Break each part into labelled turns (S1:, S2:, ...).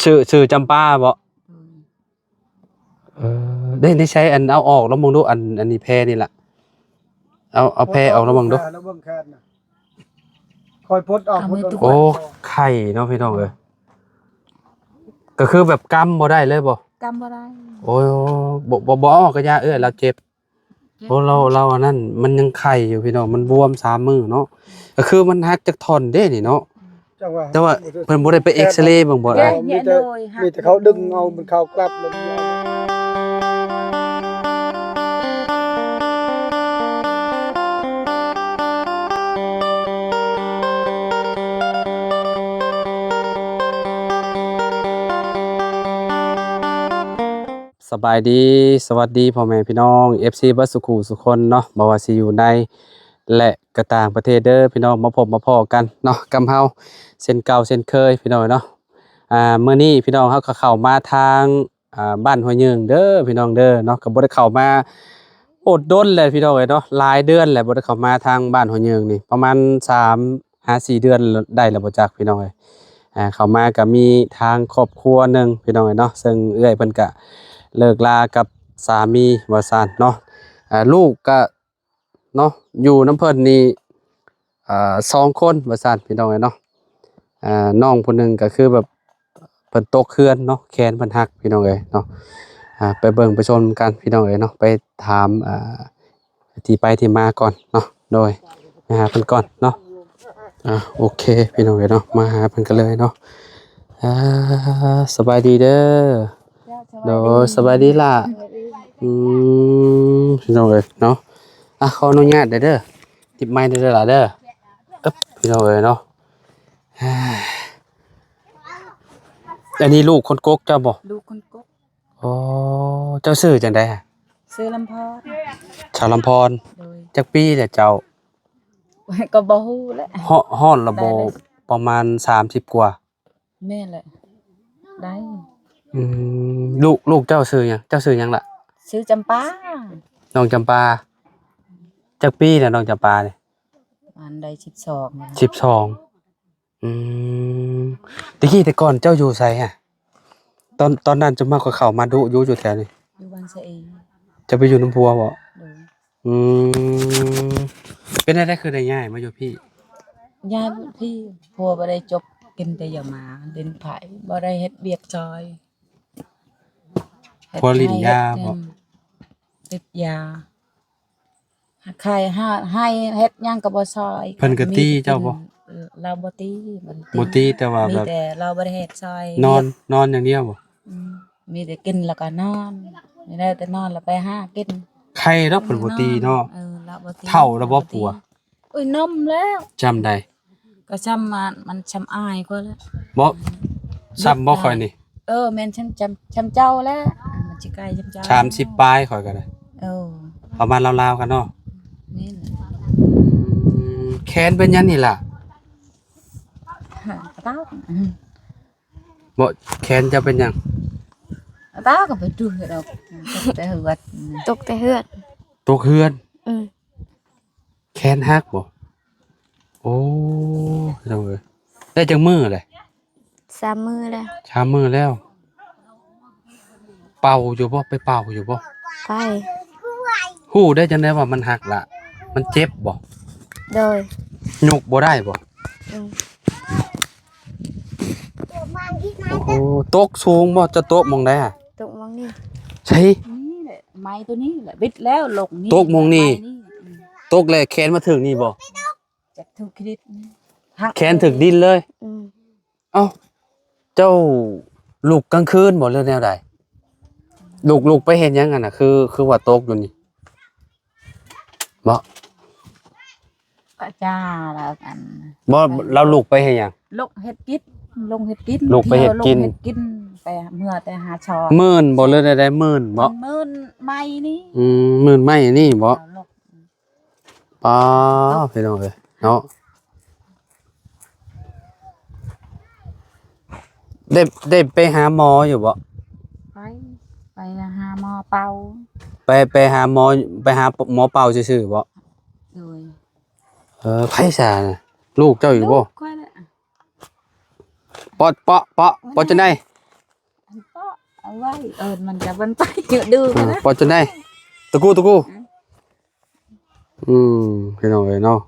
S1: ชื่อจำปาบ่ได้ใช้อันเอาออกแล้วมองดูอันนี้แพรนี่ล่ะเอาแพรออกแล้วมองดู
S2: แล้วเบิ่งแค่น่ะคอยพดออกพดออก
S1: โอ้ไข่เนาะพี่น้องเอ้ยก็คือแบบกำบ่ได้เลยบ่
S3: กำบ่ได้
S1: โอ้ยบ่ออกก็ยาเราเจ็บโอ้เราอันนั้นมันยังไข่อยู่พี่น้องมันบวม3มื้อเนาะก็คือมันหักจากท่อนเด้นี่เนาะแต่ว่าเพิ่นบ่ได้ไปเอ็กซเรย์เบิ่งบ่ได้
S2: มีแต่เขาดึงเอามันเข้ากลับลง
S1: สบายดีสวัสดีพ่อแม่พี่น้อง FC เบิดสุขุสุคนเนาะบ่ว่าสิอยู่ในและก็ต่างประเทศเด้อพี่น้องมาพบมาพ้อกันเนาะกำเฮาเส้นเก่าเส้นเคยพี่น้องเนาะมื้อนี้พี่น้องเฮาก็เข้ามาทางบ้านห้วยยืงเด้อพี่น้องเด้อเนาะก็บ่ได้เข้ามาอดดนเลยพี่น้องเอ้ยเนาะหลายเดือนแล้วบ่ได้เข้ามาทางบ้านห้วยยืงนี่ประมาณ3-4เดือนได้แล้วบ่จักพี่น้องเอ้ยเข้ามาก็มีทางครอบครัวนึงพี่น้องเอ้ยเนาะซึ่งเอื้อยเพิ่นก็เลิกลากับสามีว่าซั่นเนาะลูกก็เนาะอยู่น้ำเพิ่นนี่2คนว่าซั่นพี่น้องเอ้ยเนาะน้องผู้หนึงก็คือแบบเพิ่นตกเขื่อนเนาะแขนเพิ่นหักพี่น้องเอ้ยเนาะไปเบิ่งไปชมกันพี่น้องเอ้ยเนาะไปถามที่ไปที่มาก่อนเนาะโดยมาหาเพิ่นก่อนเนาะโอเคพี่น้องเอ้ยเนาะมาหาเพิ่นกันเลยเนาะสบายดีเด้อโดยสบายดีล่ะพี่น้องเอ้ยเนาะขออนุญาตเด้อติดไม้เด้อล่ะเด้อพี่น้องเอ้ยเนาะอันนี้ลูกคนกกเจ้าบ่
S3: ลูกคนกก
S1: อ๋อเจ้าชื่อจังได๋ฮะ
S3: ซื้อลำพอ
S1: ชาวลำพร
S3: โดย
S1: จักปีแหละเจ้า
S3: ก็บ่ฮู้แหละ
S1: ฮ้อนระบบประมาณ30กว่า
S3: แม่นแหละได้
S1: ลูกเจ้าชื่อหยังเจ้าชื่อหยังล่ะ
S3: ซื้อจำปา
S1: น้องจำปาจักปีน่ะน้องจำปานี่
S3: อันใด12นะ
S1: 12ตะกี้แต่ก่อนเจ้าอยู่ไสฮะตอนนั้นจะมาเข้ามาดุอยู่แถวนี้
S3: อยู่บ้านซะเอง
S1: จะไปอยู่น้ำพัวบ่
S3: อื
S1: มเป็นได้คือได้ย้ายมาอยู่พี่
S3: ญาติพี่พัวบ่ได้จบกินแต่อย่ามาเล่นไผบ่ได้เฮ็ดเวียกซอย
S1: พัวลิ้นยาบ่
S3: ติดยาใครให้เฮ็ดหยังก็บ่ซอย
S1: เพิ่นก็ตีเจ้าบ่
S3: เราบ่ตี
S1: แต่ว่าแบบ
S3: มีแต่เราบ่ได้เฮ็ดซอย
S1: นอนอย่างเดียวบ่
S3: มีแต่กินแล้วก็นอนไม่ได้แต่นอนแล้วไปหากิน
S1: ใครเนาะเพิ่นบ่ตีเนาะ
S3: เราบ่ตี
S1: เฒ่าแล้วบ่ปัว
S3: นมแล้ว
S1: จำได้
S3: ก็จำมันจำอายก็แล้ว
S1: บ่ซ้ำบ่ค่อยนี่
S3: แม่นจำเจ้าแล้วมันสิใกล้จำเจ้า
S1: 30ปลายค่อยก็ได้ประมาณราวๆกันเนาะ
S3: นี่แหละ
S1: แขนเป็นหยังนี่ล่ะ
S3: ตา
S1: บ่แขนจะเป็นหยัง
S3: ตาก็ไปดูดอกแต่เหือด
S4: ตกแต่เหือด
S1: ตกเฮือนแขนหักบ่โอ้จังเอ้ยได้จังมื้อเลย
S4: 3 มื้อแล้ว
S1: 3มื้อแล้วเป่าอยู่บ่ไปเป่าอยู่บ่
S4: ไป
S1: ฮู้ได้จังได๋ว่ามันหักล่ะมันเจ็บบ่
S4: โดย
S1: ยกบ่ได้บ่โอ้ตกสูงบ่จะตกมองได้ฮะ
S4: ตกมองนี่
S1: ใช่
S3: นี่แหละไม้ตัวนี้แหละบิดแล้วลงนี่
S1: ตกมองนี่ตกแล้วแขนมาถึงนี่บ่
S3: จักทุกคิด
S1: แขนถึงดินเลยเอ้าเจ้าลูกกลางคืนบ่เรื่องแนวใดลูกไปเห็นหยังกันน่ะคือว่าตกอยู่นี่บ่
S3: ก็จ้าแล้วกัน
S1: บ่เราลูกไปเฮ็ดหยัง
S3: ลงเฮ็ดกิน
S1: ลูกไปเฮ็ดกิน
S3: ไปเมื่อแต่หาชอ
S1: มื่นบ่เลยได้มื่นบ่
S3: มื่นไม้นี่
S1: มื่นไม้นี่บ่ป้าพี่น้องเอ้ยเนาะได้ไปหาหมออยู่บ่
S3: ไปหาหมอเป่า
S1: ไปหาหมอเป่าซื่อๆบ่ไผซะน่ะลูกเจ้าอยู่บ่ปอจังได๋
S3: เอาไว้มันจะมันไปเยอะดื้อนะ
S1: ปอจนได้ตะกูพี่น้องเอ้ยเนาะ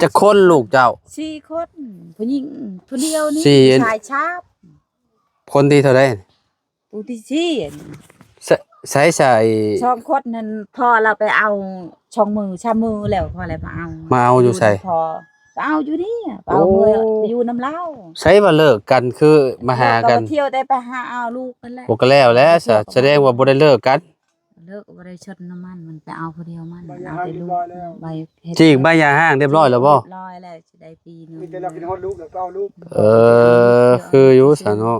S1: จะคนลูกเจ้า
S3: 4 คนผู้หญิงผู้เดียวนี่
S1: สี่
S3: ชายชาบ
S1: คนที่เท่าได
S3: ผู้ที่สี่
S1: ใส่
S3: ช่องคนนั้นพอเราไปเอาช่องมือชามือแล้วพออะไรมาเอา
S1: อยู่ใส่
S3: พอเอาอยู่นี่เอามือไปอยู่น้ำเล่า
S1: ใช้มาเลิกกันคือมาหากัน
S3: เที่ยวได้ไปหาเอาลูกนั่นแหละ
S1: บ่ก็แล้วแหล้วแสดงว่าบ่ได้เลิกกัน
S3: เลิกบ่ได้ชดน้ำมันไปเอาผู้เดียวมันเอาแต่ลูกใบเฮ็ด
S1: จีกใบยาห้างเรียบร้อยแล้วบ่
S3: เรียบร้อยแล้วสิได้ปีนึง
S2: มีแต่เรากินฮอดลูกแล้วก็เอาลูก
S1: คืออยู่ซะเนาะ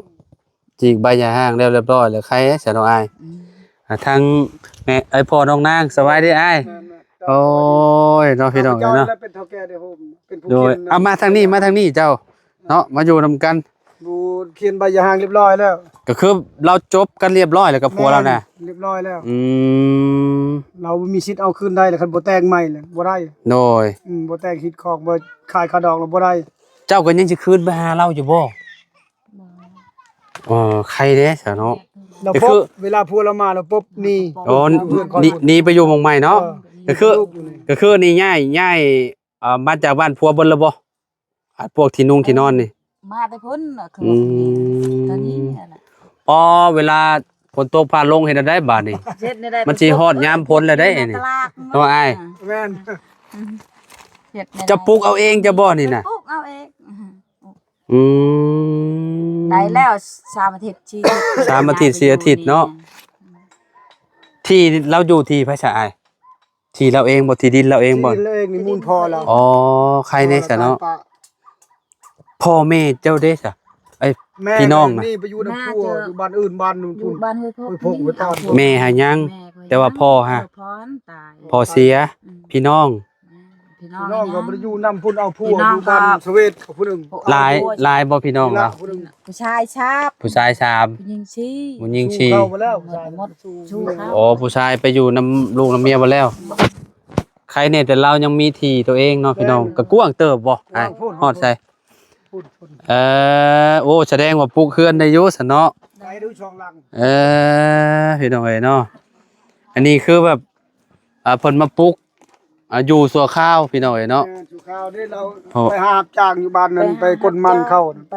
S1: จีกใบยาห้างแล้วเรียบร้อยแล้วใครซะเนาะอ้าย
S3: อืม
S1: ทางแม่ไอ้พ่อน้องนางสบายดีอ้ายโอ้ยเนาะพี่น้องเอ้ยเนาะ
S2: เป็นเฒ่าแก่ในโฮมเป็นผู้
S1: โดย
S2: เขียน
S1: เอามาทางนี้เจ้าเนาะมาอยู่นำกัน
S2: ผู้เขียนใบยาหางเรียบร้อยแล้ว
S1: ก็คือเราจบกันเรียบร้อยแล้วกับผัวเราน่ะ
S2: เรียบร้อยแล้ว
S1: ม
S2: เรามีสิทธิ์เอาคืนได้แล้วคันบ่แต่งใหม่เลยบ่ได้
S1: โดย
S2: บ่แต่งฮิตของบ่ขายค่าดอกแล้วบ่ได้
S1: เจ้าก็ยังสิคืนไปหาเราอยู่บ่ใครเด้ซะเนาะ
S2: เรา
S1: ก็
S2: พ
S1: คือ
S2: บเวลาพัวเรามาเราปุ๊บนี่
S1: โอ้นี่ไปอยู่หม่องใหม่เนาะ ก็คือ ก็คือนี่ย้ายมาจากบ้านผัวเบิ่นแล้วบ่พวกที่นุ่งที่นอนนี่
S3: มาแต่พ้นน่ะคือ
S1: อืม
S3: ตอนนี้นั่นน่ะ
S1: อ๋อเวลาฝนตกผ่านลงเฮ็ดได้บาดนี้
S3: เฮ็ดได้
S1: มันสิฮอดยามพ้นแล้วได้นี่
S3: ตลาด
S1: เนาะอ้าย
S2: แม่น
S3: เฮ็ดได้
S1: จะปลูกเอาเองจะบ่นี่น่ะ
S3: ปลูกเอาเอง
S1: อืม
S3: ได้แล้ว3 อาทิตย์ชี
S1: 3 อาทิตย์4 อาทิตย์เนาะ ที่เราอยู่ที่พระชาอายที่เราเองบ่ที่ดินเราเองบ่
S2: ที่เองนี่มูลพอเรา
S1: อ๋อใครเนี่ยซะเนาะพ่อแม่เจ้าเด้ซะไอ้
S2: แม่
S1: พี่น้องน่ะ
S2: นี่ไปอยู่นำพัวอยู่บ้านอื่นบ้านนู่น
S3: อยู่
S2: พุ่น
S3: บ้านห้วยพก
S2: ห้วยพกห้วยตาด
S1: แม่หายัง
S3: แม่ก็
S1: แต่ว่าพ่อฮะ
S3: พรตาย
S1: พ่อเสียพี่น้อง
S3: พี่
S2: พี่น้องก็บ่ได้อยู่นำพุ่นเอาพัว
S3: พี่
S2: อ
S3: น้อง
S2: ยู่บ้าน
S3: ก็
S2: สเวตกับผู้หนึง
S1: หลายบ่พี่น้อง
S2: ละ
S1: เรา
S2: ผู้หนึง
S3: ผู้ชายชาบ
S1: ผู้ชายสาม
S3: ผู้หญิงชี
S1: ผู้หญิง
S2: สู้
S1: 4
S2: เข้ามาแล้ว
S3: หมดชูเขา
S1: อ๋อผู้ชายไปอยู่นำลูกนำเมียบ่แล้วใครเนี่ยแต่เรายังมีที่ตัวเองเนาะพี่น้องก็กว้างเติบบ่อ้ายฮอดใส่
S2: พูด
S1: โอ้แสดงว่าปลูกเฮือนได้อยู่ซะเนาะ
S2: ไปดูช่องหลัง
S1: พี่น้องเอ้ยเนาะอันนี้คือแบบเพิ่นมาปลุกอยู่สัวข้าวพี่น้องเอ้ยเนาะ
S2: สุข้าวนี่เรา
S1: โอ้
S2: ไปหาบจ้างอยู่บ้านนั้นไปกดมันเข้า
S3: ไป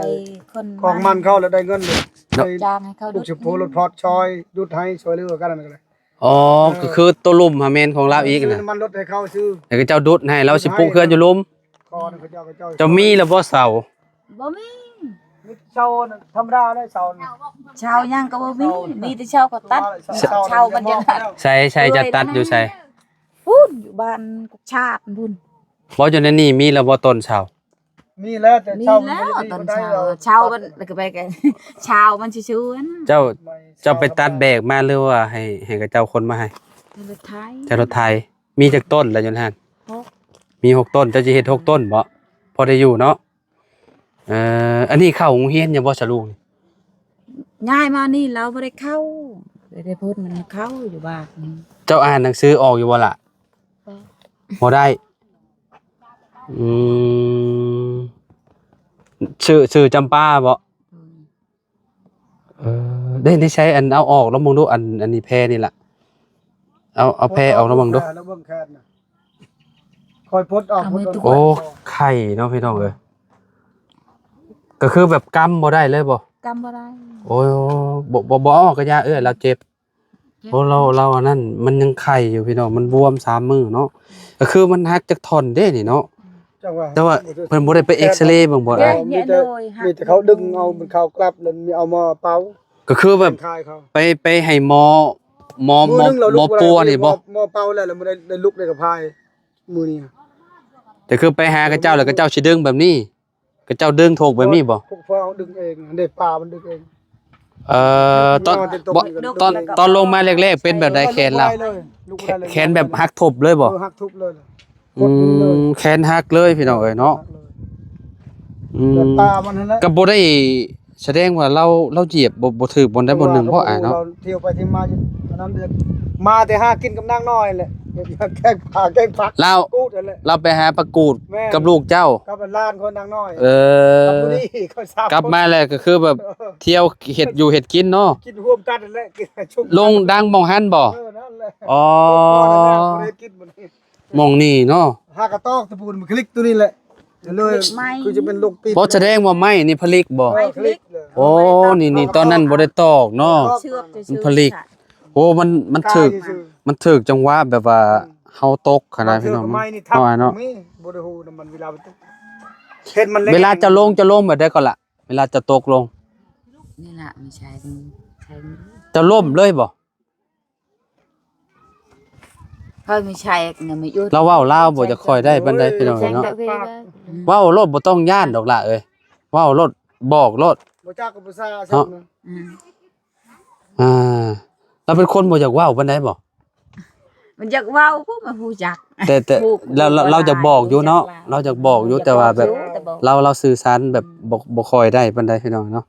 S3: คน
S2: ของมันเข้าแล้วได้เงินเลยไป
S3: จ้างให้เขา
S2: ลูกสิบโพรถพอดชอยดุดให้ช่วยเหลือกันนั่นก็เลย
S1: อ๋อก็คือตัวลุ่มหาแม่นของเราอีก
S2: ซื้
S1: น่ะ
S2: น้ำมันรถให้เขาซื้อ
S1: แล้วก็เจ้าดุดให้เราสิปลูกเฮือนอยู่ลุ่ม
S2: คอนั่นเขาเจ้า
S1: เจ้ามีแล้วบ่เสา
S3: บ่มี
S2: เช่าน่ะธรรมดาได้เช่าน่ะ
S3: ชาวย่างก็บ่มีแต่ชาวก็ตัดชาวมันยัง
S1: ใส่จะตัดอยู่ใส่
S3: พูนอยู่บ้านกุกชาติพุ่น
S1: บ่อยู่ในนี่มีแล้วบ่ต้นเสา
S2: มีแล้วแต่
S3: มี
S2: เช่า
S3: แล้วตอน
S2: ได้
S3: เช้าเช้ามันแล้วก็ไปกันเช้ามันชื่อๆนะ
S1: เจ้าไปตัดแบกมาหรือว่าให้กับเจ้าคนมาให้
S3: รถไทย
S1: เจ้ารถไทยมีจักต้นแล้วอยู่นั่น
S3: หก
S1: มี6ต้นเจ้าสิเฮ็ด6ต้นบ่พอได้อยู่เนาะอันนี้เข้าโรงเรียนยังบ่สะลูกนี่
S3: ง่ายมานี่เราบ่ได้เข้าได้พูดมันเข้าอยู่บ้าน
S1: เจ้าอ่านหนังสือออกอยู่บ่ล่ะบ่ได้อืมชื่อจำปาบ่ได้ใช้อันเอาออกแล้วมองดูอันนี้แพรนี่ล่ะเอาแพรออกแล้วมองดู
S2: แล้วเบิ่งแค่น่ะคอยพดออกพดออก
S1: โอ้ไข่เนาะพี่น้องเอ้ยก็คือแบบกำบ่ได้เลยบ่
S3: กำบ่ได้
S1: โอ้ยบ่ออกก็ยาเราเจ็บโอ้เราอันนั้นมันยังไข่อยู่พี่น้องมันบวม3มื้อเนาะก็คือมันหักจากท่อนเด้นี่เนาะ
S2: จังว่า
S1: แต่ว่าเพิ่นบ่ได้ไปเอ็กซเรย์เบิ่งบ่ได้
S2: มีแต่เขาดึงเอามันเข้ากลับแล้วมีเอามาเป่า
S1: ก็คือแบบ
S2: คายเขา
S1: ไปให้หมอปัวนี่บ่
S2: หมอเป่าแล้วบ่ได้ลุกได้กับพายมือนี่
S1: แต่คือไปหากระเจ้าแล้วกระเจ้าสิดึงแบบนี้กระเจ้าดึงโถกแบบนี้บ่
S2: พวกพ่อดึงเองเด็กป่ามันดึงเอง
S1: ตอนลงมาแรกๆเป็นแบบใดแขนเราแขนแบบหักทบเลยบ่
S2: หักทุบเลย
S1: แขนหักเลยพี่น้องเอ้ยเนาะ
S2: แต่ตามันนั่นแหละ
S1: ก็บ่ได้แสดงว่าเราเหยียบบ่ถูกบนได้บนหนึ่งเพราะอ่ะเนาะ
S2: เที่ยวไปที่มาอยู่ตอนนั้นมาแต่หากินกับนางน้อยแหละ แกล้งผ่าแกล้งพัก
S1: เรา
S2: กูดนั่นแหละ
S1: เราไปหาประกูด
S2: แม่
S1: กับลูกเจ้า
S2: กับล้านคนนางน้อย
S1: เออ
S2: กับผู้นี้เขาทราบ
S1: กลับมาแล้วก็คือแบบเที่ยวเฮ็ดอยู่เฮ็ดกินเนาะ
S2: กินร่วมกันนั่นแหละกินชุ่ม
S1: ลงดังหมองหันบ่
S2: นั่นแหละ
S1: อ๋อ
S2: บ่ได้กินบ่ได้
S1: หมองนี่เนาะ
S2: หากระตอกตะปูนมันคลิกตัวนี้แหละเลยคือจะเป็นลูกปิด
S1: บ่แสดงว่าไม้นี่ผลิกบ่
S2: คลิกเลย
S1: โอ้นี่ตอนนั้นบ่ได้ตอกเนาะ
S3: เชือกจะ
S1: มันผลิก โอ้มันถึกจังหวะแบบว่าเฮาตกขนาดพี่น้อง
S2: ไม้นี่ทับ
S1: เนาะ
S2: มีบ่ได้ฮู้นำมันเวลามันเห็นมันเล็ก
S1: เวลาจะลงแบบได้ก่อนล่ะ เวลาจะตกลง
S3: นี่ล่ะไม่ใช่ใช่
S1: จะล่มเลยบ่
S3: เฮ้ยไม่ใช่เนี่ยไม่ยุด
S1: เราเว้าลาวบ่จะค่อยได้ปานใดพี่น้อง
S4: แจ้ง
S1: เนาะ
S4: ตะกี้ว่า
S1: เว้ารถบ่ต้องย่านดอกล่ะเอ้ยเว้ารถบอกรถ
S2: บ่จักกับภาษาซ้ํ
S1: อ่าเราเป็นคนบ่อยากเว้าปานใดบ่
S3: มันอยากเว้าพวกมันฮู้จัก
S1: แต่เราจะบอกอยู่เนาะเราจะบอกอยู่แต่ว่าแบบเราสื่อสารแบบบ่ค่อยได้ปานใดพี่น้องเนาะ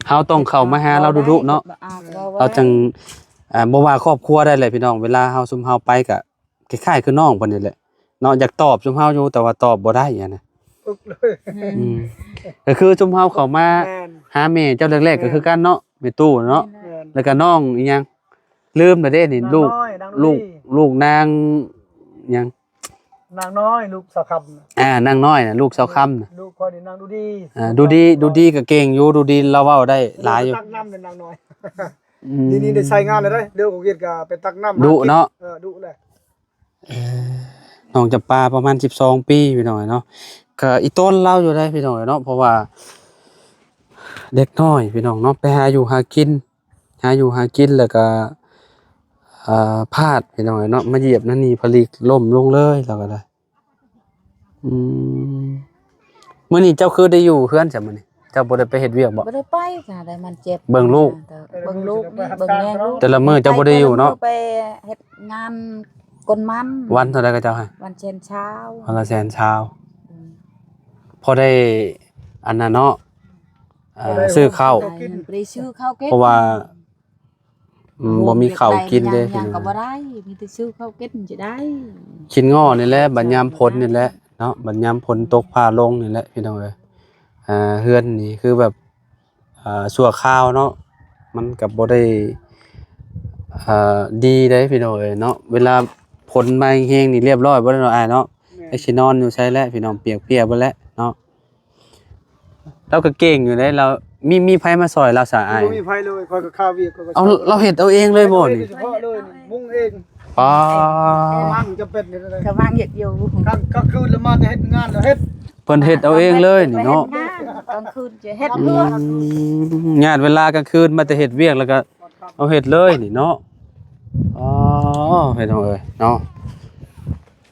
S1: เฮาต้องเข้ามาหาเราดุๆเนาะเราจังบ่ว่าครอบครัวได้เลยพี่น้องเวลาเฮาซุมเฮาไปก็คล้ายๆคือน้องเพิ่นนี่แหละเนาะอยากตอบซุมเฮาอยู่แต่ว่าตอบบ่ได้อะนะ
S2: อึกเลย
S1: อืมก็คือซุมเฮาเข้ามา
S2: แม่น
S1: หาแม่เจ้าแรกๆก็คือกันเนาะแม่ตู้เนาะ
S2: แม่น
S1: แล้วก็น้องอีหยังลืมแล้วเด้นี่ลูก
S2: นางน้อยนาง
S1: ลู
S2: ลู
S1: ก
S2: ก
S1: ลูกนางหยัง
S2: นางน้อยลูกสาวคำ
S1: นางน้อยน่ะลูกเสาค่ำน่ะ
S2: ลูกคอยนี่นางดูดี
S1: ดูดีก็เก่งอยู่ดูดีเราเว้าได้หลายอยู่
S2: ตักน้ำเป็นนางน้อย
S1: อืม
S2: นี่ได้ใช้งานเลยเด้อของเกียรติก็ไปตักน้ำ
S1: ดุเนาะ
S2: ดุเลย
S1: น้องจะปาประมาณ12ปีพี่น้อยเนาะก็อีต้นเล่าอยู่ได้พี่น้อยเนาะเพราะว่าเด็กน้อยพี่น้องเนาะไปหาอยู่หากินแล้วก็พลาดพี่น้อยเนาะมาเหยียบนั่นนี่ผลิกล่มลงเลยแล้วก็ได้มื้อนี้เจ้าคือได้อยู่เฮือนจ้ะมื้อนี้เจ้าบ่ได้ไปเฮ็ดเวียกบ่
S3: บ่ได้ไปค่ะแต่มันเจ็บ
S1: เบิ่งลูก
S3: เบิ่งลูกนี่เบิ่งแม่ลูก
S1: แต่ละมื้อเจ้าบ่ได้อยู่เนาะ
S3: ไปเฮ็ดงานกลมัน
S1: วันเท่าใดก็เจ้าให้
S3: วันเช้นเช้า
S1: วันละแสนเช้าพอได้อันนั้นเนาะซื้อข้าว
S3: ไปซื้อข้าวเก็บ
S1: เพราะว่าบ่มีข้าวกินเด้
S3: ยังก็บ่ได้มีแต่ซื้อข้าวเก็บจะได้
S1: กินง้อนี่แหละบัดยามพ้นนี่แหละเนาะบัดยามพ้นตกผ้าลงนี่แหละพี่น้องเอ้ยเฮือนนี่คือแบบชั่วคราวเนาะมันก็บ่ได้ดีเด้พี่น้องเอ้ยเนาะเวลาพ้นมาแฮงๆนี่เรียบร้อยบ่ได้เนาะอ้ายเนาะไอ้สินอนอยู่ใช้แล้วพี่น้องเปียกเบิดแล้วเนาะเราก็เก่งอยู่เด้เรามีไผมาซอยเราซะอ้าย
S2: บ่มีไฟเลยคอยกับข้าวเวียก
S1: เอาเราเฮ็ดเอาเองเลยบ่นี่
S2: เฉพาะเลยมุ้งเอง
S1: ป้า
S2: มันจะเป็นนี่เลย
S3: ก็วางเฮ็ดอยู่
S2: กลางคืนแล้วมาจะเฮ็ดงานแล้วเฮ็ด
S1: เพิ่นเฮ็ดเอาเองเลยนี่เนาะ
S3: ไปฮ็ดงานกลางคืนจะเฮ็ด
S1: งานเวลากลางคืนมาแต่เฮ็ดเวียกแล้วก็เอาเฮ็ดเลยนี่เนาะอ๋อเฮ็ดเอาเอ้ยเนาะ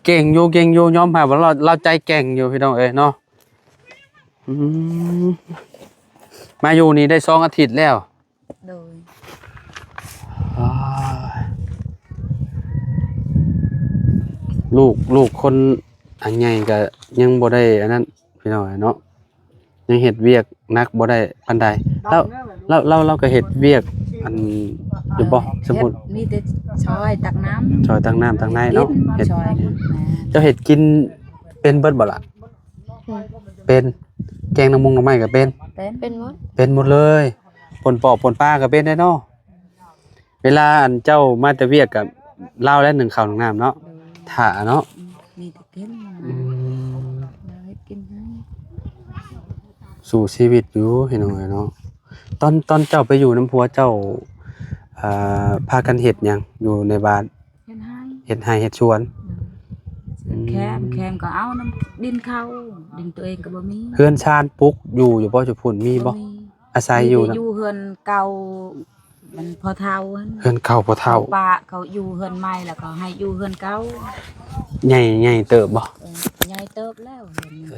S1: เก่งอยู่ยอมรับว่าเราใจแกร่งอยู่พี่น้องเอ้ยเนาะมาอยู่นี่ได้2อาทิตย์แล้ว
S3: โดย
S1: ลูกคนอันใหญ่ก็ยังบ่ได้อันนั้นพี่น้องเนาะยังเฮ็ดเวียกหนักบ่ได้ปานใดเราก็เฮ็ดเวียกอันอยู่บ่สมมุติ
S3: มีแต่ช้อยตักน้ำ
S1: ซอยตั้งน้ำตั้งในเนาะเฮ็ด
S3: ช้อย
S1: เจ้าเฮ็ดกินเป็นเบิดบ่ล่ะเป็นแกงน้ำมุงน้ำไม้ก็เป็น
S4: เป็นหมด
S1: เป็นหมดเลยปนปอบปนปลาก็เป็นได้เนาะเวลาอันเจ้ามาแต่เวียกกับเล่าแล้วหนึ่งข้าวหนึ่งน้ำเนาะถ่าเนาะ
S3: มีแต่กินให้กินให้
S1: สู่ชีวิตอยู่เห็นไหมเนาะตอนเจ้าไปอยู่น้ำพัวเจ้าพากันเฮ็ดหยังอยู่ในบ้าน
S3: เฮ็ดให้
S1: เฮ็ดไร่เฮ็ดสวน
S3: แคมก็เอาน้ำดินเข้าดินตัวเองก็บ่มี
S1: เฮือนชานปลุกอยู่บ่จุพุ่นมีบ่อาศัยอยู่นะ
S3: อยู่เฮือนเก่ามันพอเท่า
S1: เฮือนเก่าบ่เฒ่า
S3: ป้าเขาอยู่เฮือนใหม่แล้วก็ให้อยู่เฮือนเก่า
S1: ใหญ่เติบบ่
S3: ใหญ่เติบแล้ว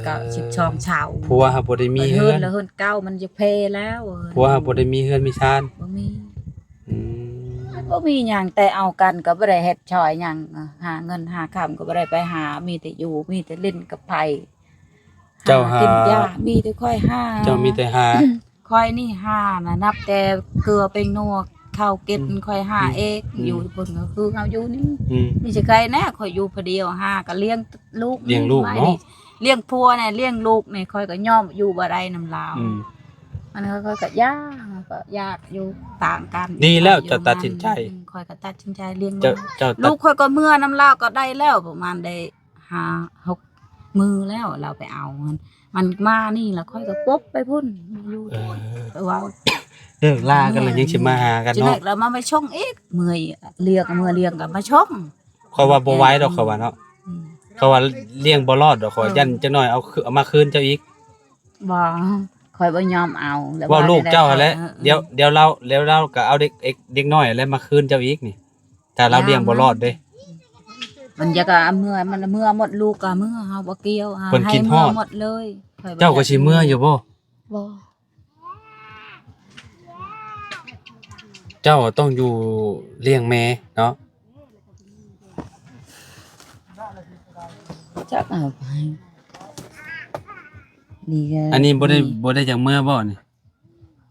S3: ก็12เช้า
S1: ผัวหาบ่ได้มี
S3: เฮื
S1: เฮื
S3: อ
S1: อน น
S3: แล้วเฮือนเก่ามันจะเพแล้ว
S1: ผัวหาบ่ได้มีเฮือนมีชาน
S3: บ่มี
S1: อืม
S3: บ่มีหยังแต่เอากันก็บ่ได้เฮ็ดช่อยหยังหาเงินหาค่ำก็บ่ได้ไปหามีแต่อยู่มีแต่เล่นกับไผ
S1: เจ้าหา
S3: กินยามีแต่ค่อยหา
S1: เจ้ามีแต่หา
S3: ค่อยนี่หาน่ะนับแต่เกลือเป็นนัวค ข้าวกินค่อยหาเองอยู่พุ่นก็คือเฮาอยู่นี่
S1: อืม
S3: มีสิใครแน่ข่อยอยู่ผู้เดียวหาก็เลี้ยงลูก
S1: เลี้ยงลูกเนาะ
S3: เลี้ยงผัวเนี่ยเลี้ยงลูกนี่ข่อยก็ย่อมอยู่บ่ได้นำลาว
S1: อืม
S3: มันค่อยก็ยากอยู่ต่างกัน
S1: ดีแล้วจะตัดสินใจ
S3: ข่อยก็ตัดสินใจเลี้ยง
S1: เจ้า
S3: ลูก
S1: เจ้าตั
S3: ลู
S1: ด
S3: กค่อยก็เมื่อน้ำลาวก็ได้แล้วประมาณได้5-6 มือแล้วเราไปเอามันมานี่แล้วค่อยก็ปุ๊บไปพุ่นอยู่
S1: เออ
S3: แต่ว่า
S1: เลิกลากันแล้วยังสิมาหากัน
S3: จะ
S1: เนาะ
S3: เลิกแล้วมาไปชงอีกเมื่อยเลี้ยงกับมาชง
S1: เขาว่าบ่ไหว้ดอกเขาว่าเนาะ
S3: อืม
S1: เขาว่าเลี้ยงบ่รอดดอกเขายันจักหน่อยเอามาคืนเจ้าอีก
S3: บ่คอยบ่ยอมเอาแล้ว
S1: ว่าลูกเจ้าหั่นแหละ
S3: ออ
S1: เดี๋ยวเราก็เอาเด็กน้อยแล้วมาคืนเจ้าอีกนี่ถ้าเราเลี้ยงบ่รอดเด้
S3: มันจะก็เมื่อมันเมื่อหมดลูกก็เมื่อเฮาบ่เกี่ยว
S1: เพิ่นกินฮอด
S3: ให้เมื่หมดเลยข้อยบ่
S1: เจ้าก็สิเมื่ออยู่บ่
S4: บ่
S1: เจ้าต้องอยู่เลี้ยงแม่เนาะ
S3: จักเอาไปนี่ก็
S1: อันนี้บ่ได้จังเมื่อบ่นี่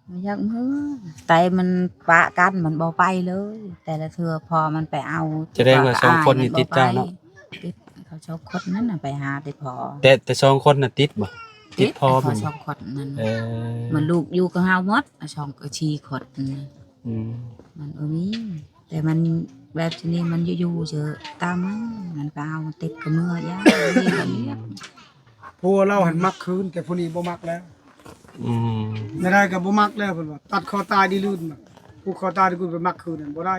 S3: บ่อยากเมื่อแต่มันปะกันมันบ่ไปเลย แต่ละเทื่อพอมันไปเอา
S1: แสดงว่าสองคนนี่ติดเจ้าเนาะ
S3: ติดเขาชอบคนนั้นน่ะไปหาแต่พอ
S1: แต่สองคนน่ะติดบ่ติดพอ
S3: เขา
S1: มัน
S3: ชอบคนนั้น
S1: เออ
S3: มันลูกอยู่กับเฮาหมดช่องก็ชีขด
S1: อืม
S3: มันมีแต่มันแบบนี้มันอยู่ๆเจอตามมันก็เอามันติดกับมือยานี่ก็เรียก
S2: ผัวเราหันมักคืนแต่ผู้นี้บ่มักแล้ว
S1: อืม
S2: ไม่ได้ก็บ่มักแล้วเพิ่นว่าตัดคอตายดีลื่นมาผู้คอตายที่กูไปมักคืนนั่นบ่ได้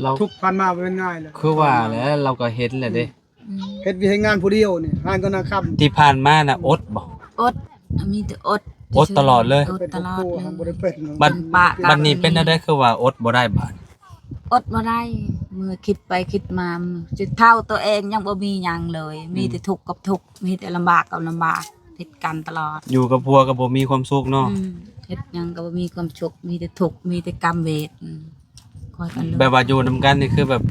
S1: เรา
S2: ทุกพันมาบ่เป็นง่ายเลย
S1: คือว่าแล้วเราก็เห็นแหละเด้
S2: เฮ็ดวิธีงานผู้เดียวนี่งานก็นาค่ำ
S1: ที่ผ่านมาน่ะอดบ่
S3: อดมีแต่อด
S1: อดตลอดเลย
S3: อด
S2: เป็น
S3: ตลอด
S2: ผู้
S3: เล
S2: ทำบ่
S3: ย
S2: ได้เป็น
S1: บัด
S3: ปะ
S1: บัดนี้เป็นได้คือว่าอดบ่ได้บาด
S3: อดบ่ได้เมื่อคิดไปคิดมาจะเท่าตัวเองยังบ่มีหยังเลย มีแต่ทุกข์กับทุกข์มีแต่ลำบากกับลำบากผิดกันตลอด
S1: อยู่กับผัวก็บ่มีความสุขเนาะ
S3: เฮ็ดหยังก็บ่มีความสุขมีแต่ทุกข์มีแต่กรรมเวรคอยกันเลย
S1: แบบว่าอยู่นำกันนี่คือแบบ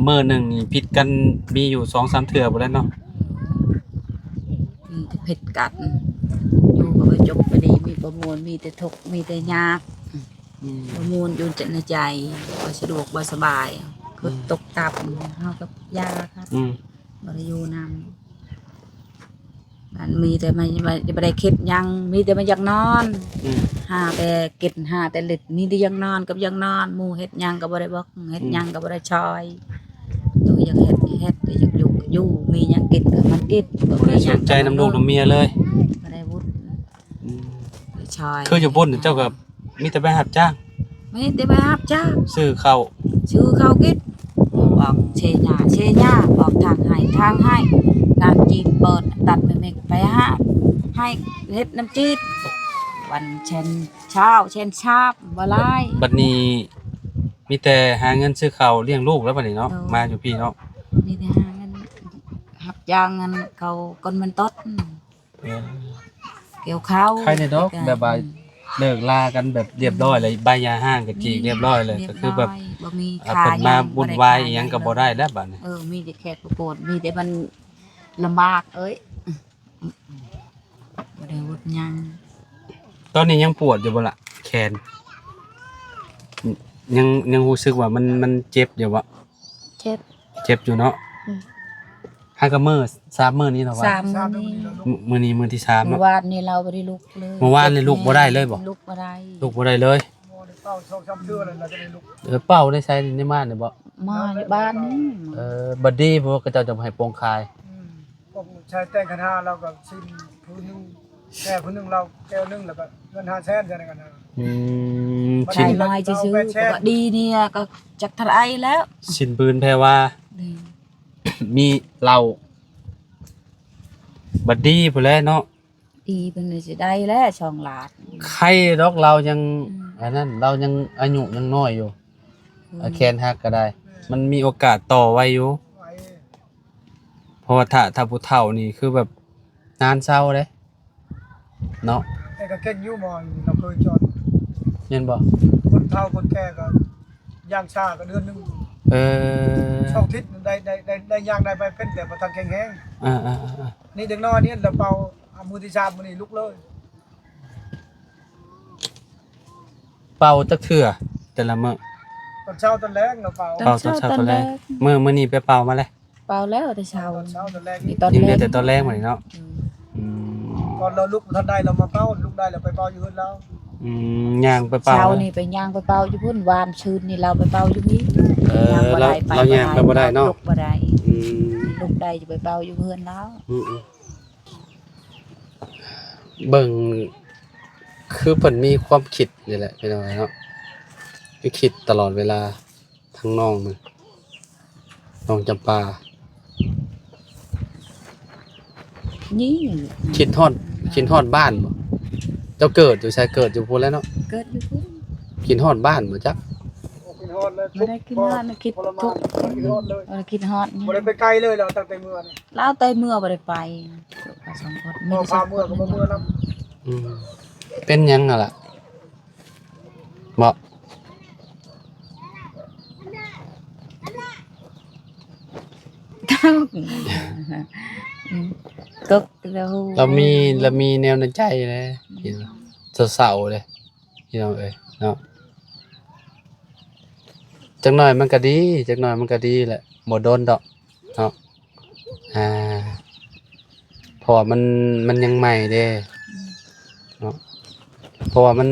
S1: มื้อหนึงนี่ผิดกันมีอยู่ 2-3 เทื่อบ่แล้วเนาะ
S3: มีแต่ผิดกันอยู่ก็บ่จบบ่ดีมีประมวลมีแต่ทุกข์มีแต่ยากประมวลอยู่ในใจบ่สะดวกบ่สบายคือตกตับเฮากับยาครับ
S1: อืม
S3: บ่ได้อยู่นำมันมีแต่มันบ่ได้คิดหยังมีแต่มันอยากนอน
S1: อืม
S3: หาแต่กินหาแต่เล็ดมีแต่ยังนอนกับยังนอนหมู่เฮ็ดหยังก็บ่ได้บอกเฮ็ดหยังก็บ่ได้ชอยตัวอยากเฮ็ดอยากอยู่ก็อยู่มีหยังกินก็มันกิน
S1: บ่ได้สนใจน้ำลูกน้ำเมียเลย
S3: บ่ได้วุฒิ
S1: อืม
S3: บ่ได้ชอย
S1: คืออยู่บนเจ้าก็มีแต่ไปรับจ้าง
S3: มีแต่ไปรับจ้าง
S1: ซื้อข้าว
S3: ชื่อเขากินบอกเชญาบอกทางให้งานจีนเปิดตัดไปเมกไปให้เฮ็ดน้ำจีนวันเช่นเช้าเช่นชาบบ่หลาย
S1: บัดนี้มีแต่หาเงินซื้อข้าวเลี้ยงลูกแล้วบัดนี้เนาะ
S3: เออ
S1: มาอยู่พี่เนาะ
S3: นี่ได้หาเงินหับจ้างเงินเขาคนมันต้นเกี่ยวข้าว
S1: ใครในดอกแบบว่าเลิกลากันแบบเรียบร้อยเลยใบยาห้างกับจีกเรียบร้อยเลยก็คือแบบ
S3: บ่มี
S1: เพิ่
S3: ค่าน
S1: มาวุ่นวายอีหยังก็บ่ได้แล้วบัดนี้
S3: มีแต่แขกประโปดมีแต่มันลำบากเอ้ยบ่ได้วุดหยัง
S1: ตอนนี้ยังปวดอยู่บ่ล่ะแขนยังรู้สึกว่ามันเจ็บอยู่บ่
S4: เจ็บ
S1: เจ็บอยู่เนาะ
S4: อืม
S1: หากะมื้อ3มื้อนี้เนาะว่า
S3: 3 มื้อนี้
S1: มื้อนี้มื้อที่3
S3: เมื่
S1: เนาะ
S3: อวานนี่เราบ่ได้ลุกเลย
S1: เมื่อวานนี่ลุกบ่ได้เลยบ่
S3: ลุกบ่ได้
S1: ลูกบ่ได้เลย
S2: บ่ได้เป้าช่องช้ำเชื่อเลยเราจะได้ลุก
S1: เป้าได้ใช้ในบ้านนี่บ่
S3: มาในบ้านนี่
S1: บัดดี้เพราะว่าเขาเจ้าจะให้โปรงคาย
S2: พวกชายแต่งกันหาเราก็ชิมพื้นนึงแค่พื้นนึงเราแก้วนึงแล้วก็เงิน500,000จังกันนะ
S1: อืม
S2: บ่
S1: ชิน
S3: ใช่น้อยจะซื้อๆก็ดีเนี่ยก็จักเท่าไหร่แล้ว
S1: ชินปืนแพรว่า
S3: นี่
S1: มีเราบัดดี้พุ่นแหละเนาะ
S3: ดีเป็นสิได้แล้วช่องลาด
S1: ใครดอกเรายังอันนั้นเรายังอายุยังน้อยอยู่แคนฮักก็ได้ มันมีโอกาสต่อไว้อยู่
S2: ไว้
S1: เพราะว่าถ้าผู้เฒ่านี่คือแบบนานเศร้าเด้เนาะ
S2: ไอ้ก็เก่งอยู่มอนเราเคยจอด
S1: เห็นบ่
S2: คนเฒ่าคนแก่ก็ย่างชาก็เดือนนึง
S1: เออ
S2: ช่องทิศได้ย่างได้ไปเป็นแต่บ่ทันแข็งแรง
S1: อ่า
S2: นี่เด็กน้อยนี่เราเป่าเอามือที่ชามื้อนี้ลุกเลย
S1: เป่าจักเทื่อ แต่ละมื้อ
S2: ตอนเช้าตอนแรกเราเป่า
S3: ตอน
S1: เป่าตอนเช้าตอนแรกมื้อนี้ไปเป่ามาเลย
S3: เป่าแล้วแต่เช้า
S2: ตอนเช้าตอนแรก
S3: นี่
S2: นี่
S3: ตอน
S1: ยัง
S3: แร
S1: ได้
S3: ก
S1: แต่ตอนแรกหมดเนาะ
S3: อืม
S1: อืม
S2: ตอนเราลุกทันได้เรามาเป่าลุกได้เราไปเป่าอยู่เฮือนแล้ว
S1: ย่างไปเป่า
S3: เช้านี่ไปย่างไปเป่าอยู่พุ่นวานชื่นนี่เราไปเป่าอยู่นี่ ย่างบ่
S1: เรา
S3: ได้ไป
S1: เราย่างไปบ่ได้เนาะ
S3: ลุกบ่ได้
S1: อืม
S3: ลุกได้จะไปเป่าอยู่เพื่อนแล้ว
S1: อืมเบิ่งคือเพิ่นมีความคิดนี่แหละพี่น้องเนาะคือคิดตลอดเวลาทั้งน้องมันน้องจำปา
S3: นี่
S1: คิดฮอดบ้านบ่เจ้าเกิดอยู่ไสเกิดอยู่พุ่นแล้วเนาะ
S3: เกิดอยู่พุ่น
S1: คิดฮอดบ้านบ่จัก
S2: กินฮอดเลย
S3: ไม่ได้กินฮอดนะคิด
S2: ทรมานกินฮอดเลย
S3: บ่ได้คิดฮอดนี่
S2: บ่ได้ไปไกลเลยเราตั้งแต่เมื่อนี่
S3: ลาวไตเมื่อบ่ได้ไปสองคน
S2: พอพาเมื่อก็บ่เมื่อนํ
S1: อืมเป็นหยังอ่ะล่ะบ่
S3: ก็แล้ว
S1: เรามีแนวในใจเลยพี่น้องเศร้าๆเลยพี่น้องเอ้ยเนาะจักหน่อยมันก็ดีจักหน่อยมันก็ดีแหละบ่โดนดอกเนาะเพราะว่ามันยังใหม่เด้เนาะเพราะว่ามัน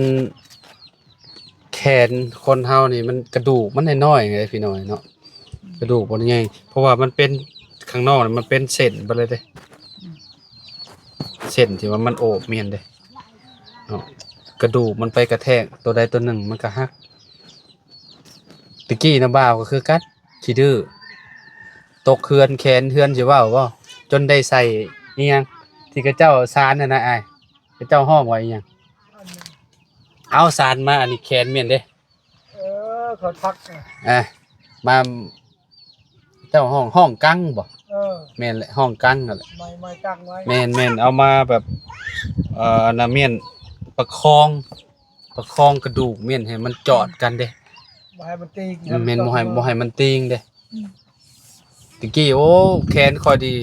S1: แขนคนเฮานี่มันกระดูกมันน้อยๆไงพี่น้อยเนาะกระดูกบ่ใหญ่เพราะว่ามันเป็นข้างนอกนี่มันเป็นเส้นไปเลยเด้เส้นที่ว่ามันโอบเมียนเด้เนาะกระดูกมันไปกระแทกตัวใดตัวหนึ่งมันก็หักตะกี้นะบ่าวก็คือกัดขี้ดื้อตกเฮือนแขนเฮือนสิเว้าบ่จนได้ใส่อีหยังที่กระเจ้าซานนั่นน่ะอ้ายกระเจ้าห้องไว้อีหยังเอาซานมาอันนี้แขนเมียนเด้
S2: เขาพัก
S1: มาเจ้าห้องกังบ่ แม่นแหละห้องกังนั่นแหละ
S2: ไม่ตั้งไว้
S1: แม่นเอามาแบบอันน่ะเมียนประคองกระดูกเมียนให้มันจอดกันเด้
S2: บ่ให้มันตีก
S1: แม่นบ่ให้มันติงเด้ตะกี้โอ้แขนคอยดี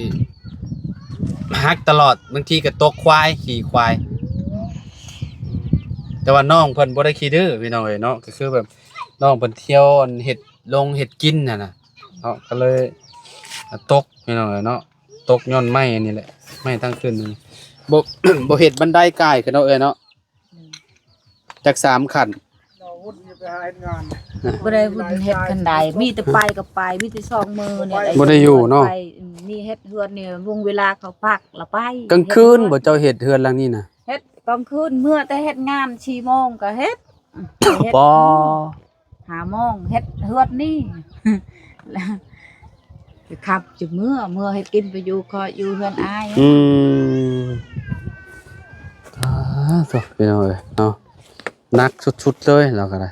S1: หักตลอดบางทีก็ตกควายขี่ควาย แต่ว่าน้องเพิ่นบ่ได้ขี้ดื้อพี่น้องเอ้ยเนาะก็คือแบบน้องเพิ่นเที่ยวอันเฮ็ดเฮ็ดกินน่ะนะเนาะก็เลยตกพี่น้องเอ้ยเนาะตกย้อนไม้อันนี้แหละไม้ทั้งคืนนี่บ่ บ่เฮ็ดบันไดกายขึ้นเนาะเอ้ยเนาะจัก3ขั้น
S2: เราวุ่นอยู่ไปหาเฮ็ดงาน
S3: บ่ได้บุญเฮ็ดกันใดมีแต่ไปก็ไปมีแต่สองมือเนี่ย
S1: บ่ได้อยู่เนาะ
S3: ไปนี่เฮ็ดเฮือนเนี่ยวงเวลาเขาพักละไป
S1: กลางคืนบ่เจ้าเฮ็ดเฮือนหลังนี้น่ะ
S3: เฮ็ดกลางคืนเมื่อแต่เฮ็ดงาน4โมงก็เฮ็ดเฮ็ด
S1: บ่
S3: 5โมงเฮ็ดเฮือนนี่ แล้วขับจุเมื่อเฮ็ดกินไปอยู่คอยอยู่เฮือนอาย
S1: สดพี่น้องเอ้ยเนาะหนักสุดๆเลยเราก็ได้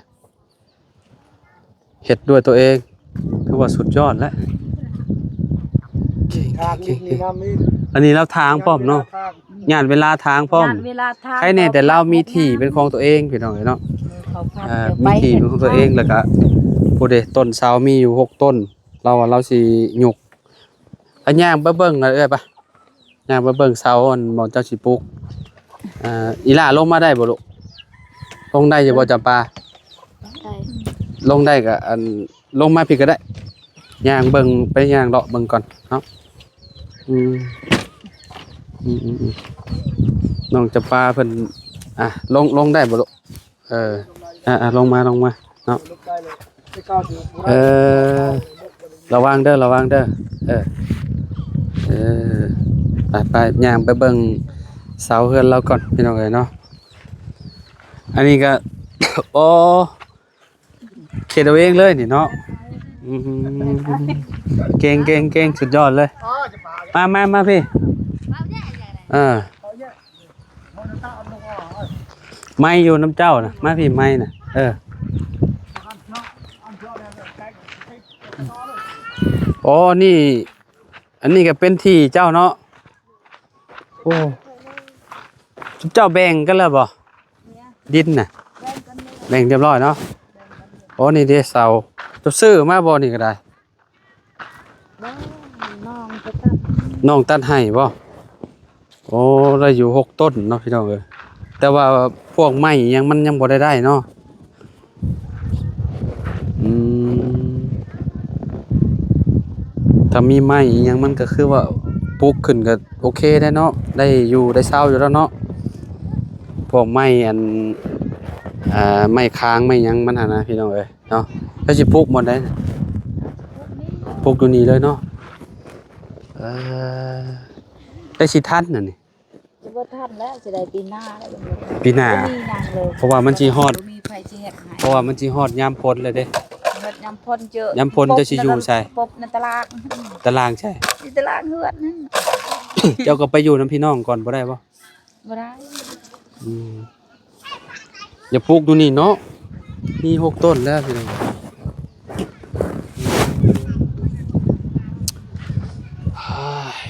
S1: เฮ็ดด้วยตัวเองถือว่าสุดยอดแล้วเก่ง
S2: ทาง
S1: เก่ง
S2: นี่น้ำนี่
S1: อันนี้เราทางพร้อมเนาะงานเวลาทางพร้อม
S3: งานเวลาทาง
S1: ใครแน่แต่เรามีที่เป็นของตัวเองพี่น้องเอ้ยเนาะ
S3: เขาพัก
S1: มีที่เป็นของตัวเองแล้วก็ผู้ใดต้นเสามีอยู่6ต้นเราสิหยุกอันย่างไปเบิ่งเอ้ยปะย่างไปเบิ่งเสาอันบ่เจ้าสิปลูกอีหล่าลงมาได้บ่ลูกลงได้อยู่บ่จำปา
S4: ได้
S1: ลงได้ก็อันลงมาพี่ก็ได้ย่างเบิ่งไปย่างเลาะเบิ่งก่อนเนาะอืมน้องจำปาเพิ่นลงได้บ่ลูกลงมาเนาะ
S2: ลุกได้เลยไปก้าวถึง
S1: ระวังเด้อไปย่างไปเบิ่งเสาเฮือนเราก่อนพี่น้องเอ้ยเนาะอันนี้ก็ โอ้เขียนเอาเองเลยนี่เนาะเก่งสุดยอดเลย
S2: อ๋อจะป่า
S1: มาพี่ไม่อยู่น้ำเจ้านะมาพี่ไม่นะโอ้นี่อันนี้ก็เป็นที่เจ้าเนาะโอ้เจ้าแบ่งกันแล้วบ่ดินน่ะแบ่งเรียบร้อยเนาะโอ้นี่เด้เสาจะซื้อมาบ่นี่ก็ได้น้องตัดให้บ่โอ้ได้อยู่6ต้นเนาะพี่น้องเอ้ยแต่ว่าพวกไม้ยังมันยังบ่ได้เนาะ อืมถ้ามีไม้อีหยังมันก็คือว่าปลูกขึ้นก็โอเคได้เนาะได้อยู่ได้เช้าอยู่แล้วเนาะพวกไม้อันไม้ค้างไม้หยังมันหั่นนะพี่น้องเอ้ยเนาะแล้วสิปลูกหมดได้ปลูกอยู่นี่เลยเนาะเออได้สิทันน่ะนี่
S3: จะบ่ทันแล้วสิได้ปีหน้าแล้วบ่
S1: ปีหน้า
S3: มีนางเลย
S1: เพราะว่ามันสิฮอด
S3: บ่มีไผสิเฮ็ดให้
S1: เพราะว่ามันสิฮอดยามพ้นเลยเด้
S3: เฮ็ดยามพ้นเจอย
S1: ามพ้นเจ้าสิอยู่ใช่
S3: ปบในตลาด
S1: ตารางใช่
S3: ในตลาดเฮือนนั่น
S1: เจ้าก็ไปอยู่นํพี่น้องก่อนบ่ได้บ่
S3: บ่ได้
S1: อืมอย่าปลูกอยู่นี่เนาะมี6ต้นแล้วพี่น้อง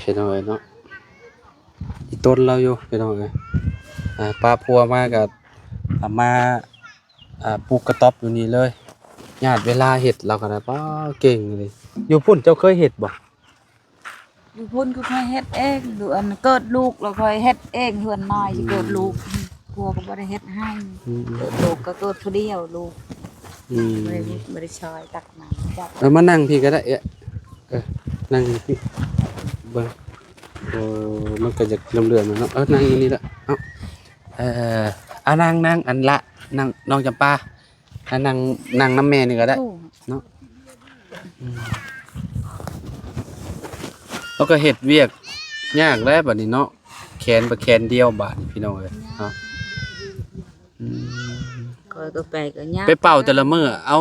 S1: พี่น้องเอ้ยเนาะอีต้นเราอยู่พี่น้องเอ้ยป้าพัวมาก็มาปลูกกระต๊อบอยู่นี่เลยญาติเวลาเฮ็ดเราก็ได้ป้าเก่งเลยอยู่พุ่นเจ้าเคยเฮ็ดบ่
S3: อยู่พุ่นก็ค่อยเฮ็ดเองหรืออันเกิดลูกแล้วค่อยเฮ็ดเองเฮือนน้อยสิเกิดลูกกลัวก็บ่ได้เฮ็ดให้
S1: อืม
S3: เกิดลูกก็เกิดผู้เดียวลูก
S1: อืม
S3: บ่ได้ช่วยตักน้ำจับ
S1: แล้วมานั่งพี่ก็ได้นั่งพี่เบิ่งมันก็จะเลื่อมๆเนาะนั่งอยู่นี่ละนั่งอันละนั่งน้องจำปานั่งน้ำแม่นี่ก็ได้
S3: สู้
S1: เนาะแล้วก็เฮ็ดเวียกยากแล้วบัดนี้เนาะแขนบ่แขนเดียวบาดนี่พี่น้องเอ้ยเนาะอืม
S3: ก็ไปก็ยาก
S1: ไปเป่าแต่ละมื้อเอ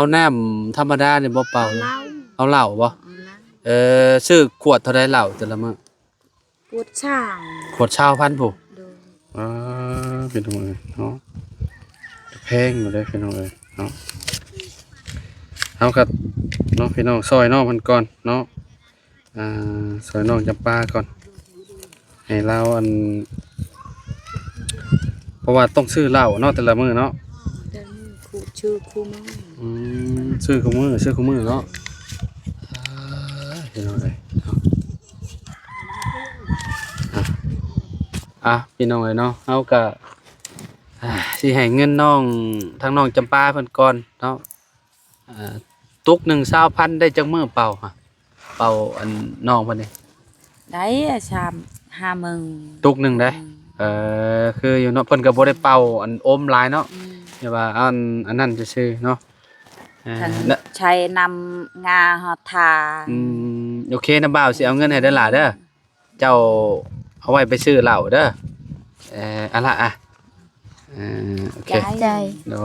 S1: าน้ำธรรมดานี่บ่เป่า
S3: เหล้า
S1: เอาเหล้าบ่
S3: เอาเหล้า
S1: ซื้อขวดเท่าใดเหล้าแต่ละมื้อ
S3: ปวดช่าง
S1: ขวดชาวพันผู้
S3: โดย
S1: เป็นตรงเลยเนาะแพงอยู่เลยพี่น้องเลยเนาะเอาครับเนาะพี่น้องซอยน้องมันก่อนเนาะซอยน้องจำปาก่อนให้เราเพราะว่าต้องซื้อเหล้าเนาะแต่ละมื้อเนาะ
S3: เดินคู่ชื่อคู่มึง
S1: ซื้อคู่มือเนาะพี่น้องเลยเนาะพี่น้องเลยเนาะเอาก็สิให้เงินน้องทางน้องจำปาเพิ่นก่อนเนาะตุก1,000ได้จักมื้อเป่าฮะเป่าอันน้องเพิ่นนี่
S3: ได้ชาม50,000
S1: ตุกหนึงได้คืออยู่เนาะเพิ่นก็บ่ได้เป่าอันอมหลายเนาะอย่าว่าอันนั้นซื่อๆเนาะ
S3: ท่านใช้นำงาหอทา
S1: โอเคนะบ่าวสิเอาเงินให้เด้อล่ะเด้อเจ้าเอาไว้ไปซื้อเหล้าเด้ออะล่ะโอเค
S4: ใจ
S1: โด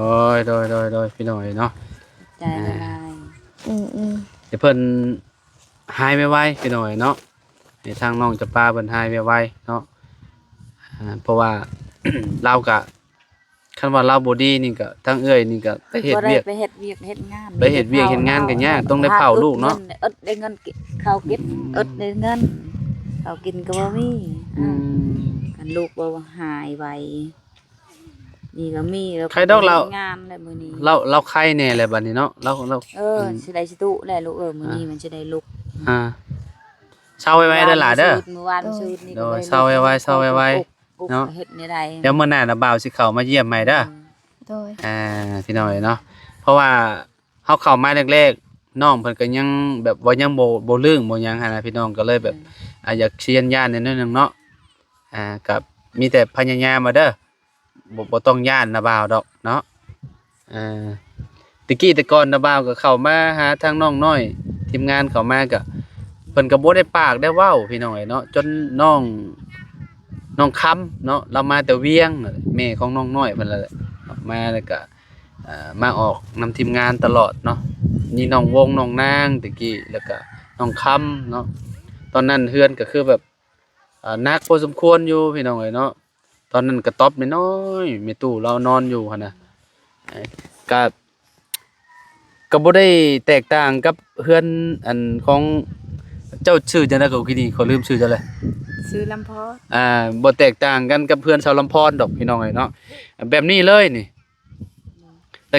S1: ยพี่น้อยเนาะ
S3: ใจละลาย
S1: เดี๋ยวเพิ่นหายไวๆพี่น้อยเนาะให้ทางน้องจะป้าเพิ่นหายไวๆเนาะเพราะว่า เราก็คันว่าเราบ่ดีนี่ก็ทางเอื้อยนี่ก็ไปเฮ็ดเวียก
S3: ไปเฮ็ดเวียกเฮ็ดงาน
S1: ไปเฮ็ดเวียกเฮ็ดงานก็ยากต้องได้เผาลูกเนาะ
S3: อึดได้เงินข้าวกินอึดได้เงินข้าวกินก็บ่มีกันลูกบ่หายไวนี่ก็มีแล้ว
S1: ใครดอกเรา
S3: งานแล้วมื้อนี้
S1: เราไข้แน่แหละบัดนี้เนาะเรา
S3: สิได้สิตุแหละลูกมื้อนี้มันสิได้ลุก
S1: เช้าไว้ๆเด้อหล่ะเด้อ
S3: เมื่อวานซื้อนี่
S1: โดยเศร้าไว้ๆเศร้าไว้ๆเนาะ
S3: เฮ็ดในใด
S1: เดี๋ยวมื้อหน้าน่ะบ่าวสิเข้ามาเยี่ยมใหม่เด้อ
S4: โดย
S1: พี่น้อยเนาะเพราะว่าเฮาเข้ามาแรกๆน้องเพิ่นก็ยังแบบว่ายังบ่ลืมบ่หยังหั่นน่ะพี่น้องก็เลยแบบอยากเชียนย่านนิดนึงเนาะกับมีแต่พยายามมาเด้อบ่ต้องย่านนะบ่าวดอกเนาะตะกี้แต่ก่อนนะบ่าวก็เข้ามาหาทางน้องน้อยทีมงานเข้ามาก็เพิ่นก็บ่ได้ปากได้เว้าพี่น้อยเนาะจนน้องคำเนาะเรามาแต่เวียงแม่ของน้องน้อยเพิ่นแหละมาแล้วก็มาออกนำทีมงานตลอดเนาะนี่น้องวงน้องนางตะกี้แล้วก็น้องคำเนาะตอนนั้นเฮือนก็คือแบบนักพอสมควรอยู่พี่น้องเอ้ยเนาะตอนนั้นกระต๊อบน้อยๆแม่ตู้เรานอนอยู่หั่นน่ะก็บ่ได้แตกต่างกับเฮือนอันของเจ้าชื่อจังได๋ก็คิดนี่ขอลืมชื่อเจ้าเลย
S3: ซื้อลำพอ
S1: บ่แตกต่างกันกับเพื่อนชาวลำพรดอกพี่น้องเอ้ยเนาะแบบนี้เลยนี่แต่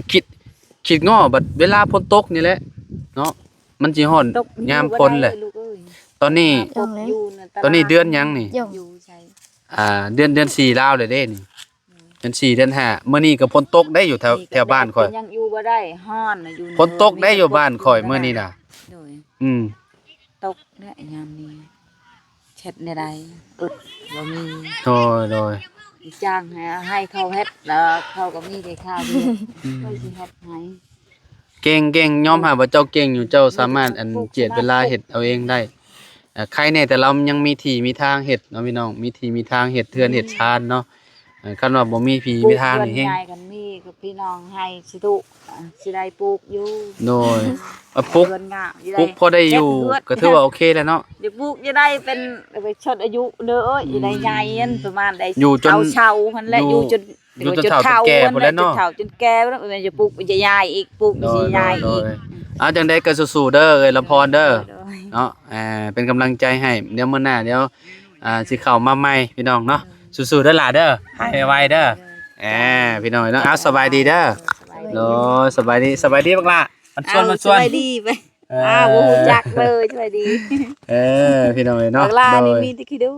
S1: คิดง้อบัดเวลาฝนตกนี่แหละเนาะมันสิฮ้อนยามฝนแหละตอนนี้ ตอนนี้เดือนหยังนี่
S4: ย่อง
S3: อยู่ใช่
S1: เดือน4ลาวเลยเด้นี่ ดือน4เดือน5มื้อนี้ก็ฝนตกได้อยู่แถวบ้านข่อย
S3: ยังอยู่บ่ได้ฮ้อนน่ะอยู่
S1: ฝนตกได้อยู่บ้านข่อยมื้อนี้น่ะ
S3: โดย
S1: อืม
S3: ตกได้ยามนี้เช็ดในใดอึดบ่มี
S1: โดย
S3: จ้างให้เขาเฮ็ดแล้วเขาก็มีแต่ข้าวดีเขาสิเฮ็ดให้
S1: เก่งยอมรับว่าเจ้าเก่งอยู่เจ้าสามารถเจียดเวลาเฮ็ดเอาเองได้ใครแน่แต่เรายังมีที่มีทางเฮ็ดเนาะพี่น้องมีที่มีทางเฮ็ดเทือนเฮ็ดชานเนาะคันว่าบ่มีที่มีทางนี่เฮง
S3: ปลูกเรือนใหญ่กันมีกับพี่น้องให้สิตุสิได้ปลูกอยู่
S1: โดยปลูก
S3: เรือนงามสิ
S1: ปลูกพอได้อยู่
S3: เฮ็ด
S1: ก็ถือว่าโอเคแล้วเนาะ
S3: เดี๋ยวปลูกจะได้เป็นไปชดอายุเด้อจะได้ใหญ่อันประมาณได้
S1: อยู่จน
S3: เฒ่าๆหั่นแหละ
S1: อยู่
S3: อยู่จน
S1: จนเฒ่าจนแก่พุ่นแหล้วเนาะ
S3: จนเฒ่าจนแก่แล้วมันจะปลูกมันจะใหญ่อีกปลูกมันสิใหญ่อีก
S1: เอาจังได๋ก็สู้ๆเด้อเอ้ยลำพรเด้อ
S3: โดย
S1: เนาะเป็นกำลังใจให้เดี๋ยวมื้อหน้าเดี๋ยวสิเข้ามาใหม่พี่น้องเนาะสู้ๆเด้อหล่ะเด้อให้ไวเด้อพี่น้องเนาะเอาสบายดีเด้อโลสบายดีบักล่ะมันชวน
S3: สบายดีไปบ่ฮู้จักเลยสบายดี
S1: พี่น้องเนาะ
S3: บักลานี่
S1: โดย
S3: มีแต่คิดดู